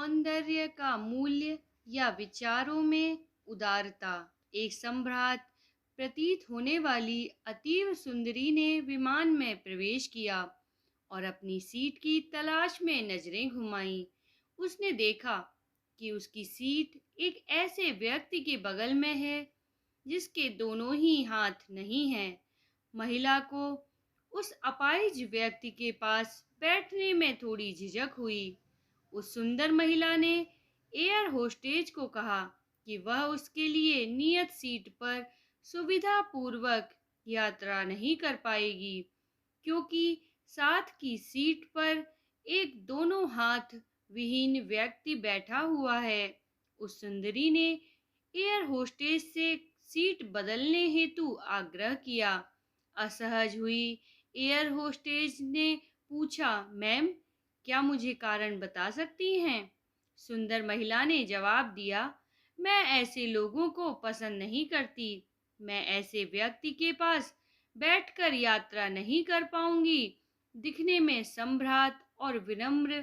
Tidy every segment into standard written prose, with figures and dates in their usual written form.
सौंदर्य का मूल्य या विचारों में उदारता। एक सम्राट प्रतीत होने वाली अतीव सुंदरी ने विमान में प्रवेश किया और अपनी सीट की तलाश में नजरें घुमाईं। उसने देखा कि उसकी सीट एक ऐसे व्यक्ति के बगल में है जिसके दोनों ही हाथ नहीं हैं। महिला को उस अपाहिज व्यक्ति के पास बैठने में थोड़ी झिझक हुई। उस सुंदर महिला ने एयर होस्टेज को कहा कि वह उसके लिए नियत सीट पर सुविधापूर्वक यात्रा नहीं कर पाएगी, क्योंकि साथ की सीट पर एक दोनों हाथ विहीन व्यक्ति बैठा हुआ है। उस सुंदरी ने एयर होस्टेज से सीट बदलने हेतु आग्रह किया। असहज हुई एयर होस्टेज ने पूछा, मैम, क्या मुझे कारण बता सकती हैं? सुंदर महिला ने जवाब दिया, मैं ऐसे लोगों को पसंद नहीं करती। मैं ऐसे व्यक्ति के पास बैठकर यात्रा नहीं कर पाऊंगी। दिखने में सम्भ्रात और विनम्र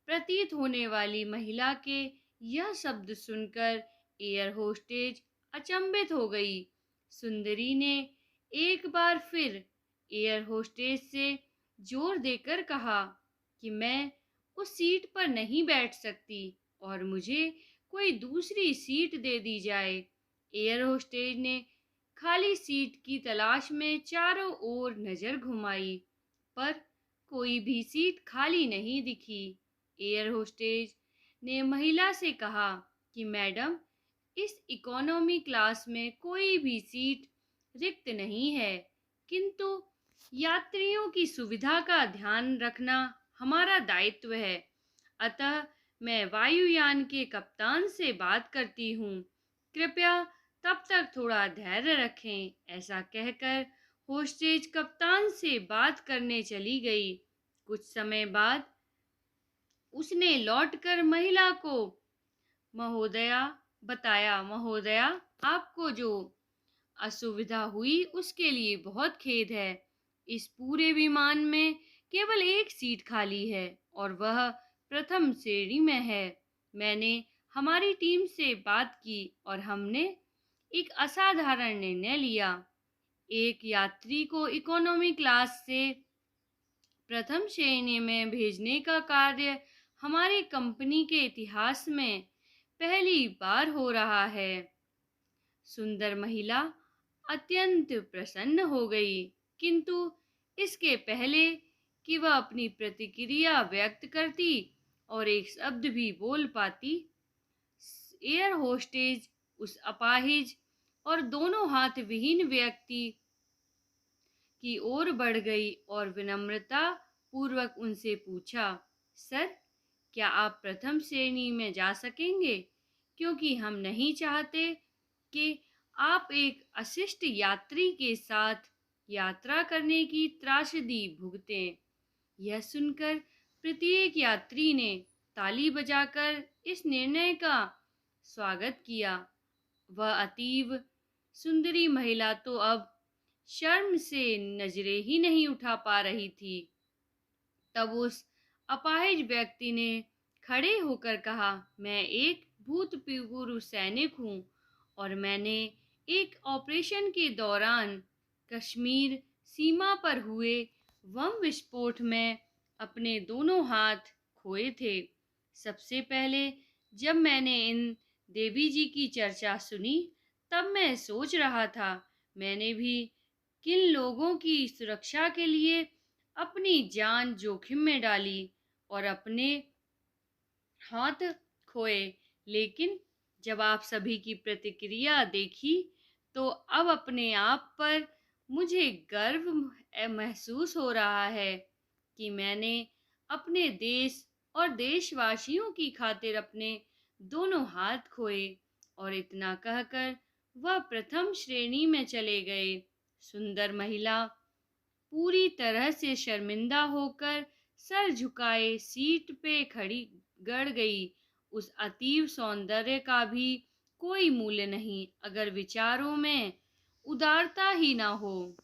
प्रतीत होने वाली महिला के यह शब्द सुनकर एयर होस्टेज अचंभित हो गई। सुंदरी ने एक बार फिर एयर होस्टेज से जोर देकर कहा कि मैं उस सीट पर नहीं बैठ सकती और मुझे कोई दूसरी सीट दे दी जाए। एयर होस्टेज ने खाली सीट की तलाश में चारों ओर नजर घुमाई, पर कोई भी सीट खाली नहीं दिखी। एयर होस्टेज ने महिला से कहा कि मैडम, इस इकोनॉमी क्लास में कोई भी सीट रिक्त नहीं है, किंतु यात्रियों की सुविधा का ध्यान रखना हमारा दायित्व है। अतः मैं वायुयान के कप्तान से बात करती हूँ। कृपया तब तक थोड़ा धैर्य रखें। ऐसा कहकर होस्टेज कप्तान से बात करने चली गई। कुछ समय बाद उसने लौटकर महिला को महोदया बताया, महोदया, आपको जो असुविधा हुई उसके लिए बहुत खेद है। इस पूरे विमान में केवल एक सीट खाली है और वह प्रथम श्रेणी में है। मैंने हमारी टीम से बात की और हमने एक असाधारण निर्णय लिया। एक यात्री को इकोनॉमी क्लास से प्रथम श्रेणी में भेजने का कार्य हमारी कंपनी के इतिहास में पहली बार हो रहा है। सुंदर महिला अत्यंत प्रसन्न हो गई, किंतु इसके पहले कि वह अपनी प्रतिक्रिया व्यक्त करती और एक शब्द भी बोल पाती, एयर होस्टेज उस अपाहिज और दोनों हाथ विहीन व्यक्ति की ओर बढ़ गई और विनम्रता पूर्वक उनसे पूछा, सर, क्या आप प्रथम श्रेणी में जा सकेंगे? क्योंकि हम नहीं चाहते कि आप एक अशिष्ट यात्री के साथ यात्रा करने की त्रासदी भुगतें। यह सुनकर प्रत्येक यात्री ने ताली बजाकर इस निर्णय का स्वागत किया। वह अतीव सुंदरी महिला तो अब शर्म से नजरें ही नहीं उठा पा रही थी। तब उस अपाहिज व्यक्ति ने खड़े होकर कहा, मैं एक भूतपूर्व सैनिक हूँ और मैंने एक ऑपरेशन के दौरान कश्मीर सीमा पर हुए बम विस्फोट में अपने दोनों हाथ खोए थे। सबसे पहले जब मैंने इन देवी जी की चर्चा सुनी, तब मैं सोच रहा था, मैंने भी किन लोगों की सुरक्षा के लिए अपनी जान जोखिम में डाली और अपने हाथ खोए। लेकिन जब आप सभी की प्रतिक्रिया देखी, तो अब अपने आप पर मुझे गर्व महसूस हो रहा है कि मैंने अपने देश और देशवासियों की खातिर अपने दोनों हाथ खोए। और इतना कहकर वह प्रथम श्रेणी में चले गए। सुंदर महिला पूरी तरह से शर्मिंदा होकर सर झुकाए सीट पे खड़ी गड़ गई। उस अतीव सौंदर्य का भी कोई मूल्य नहीं अगर विचारों में उदारता ही ना हो।